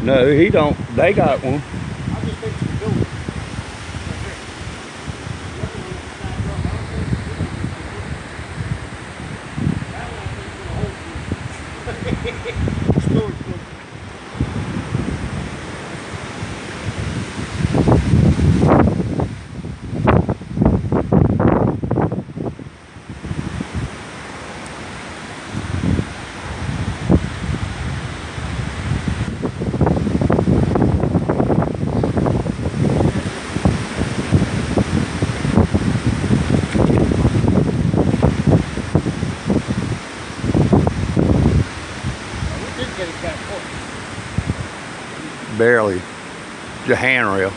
No, he don't. They got one. I just fixed the building. Storage building. Barely. The handrail.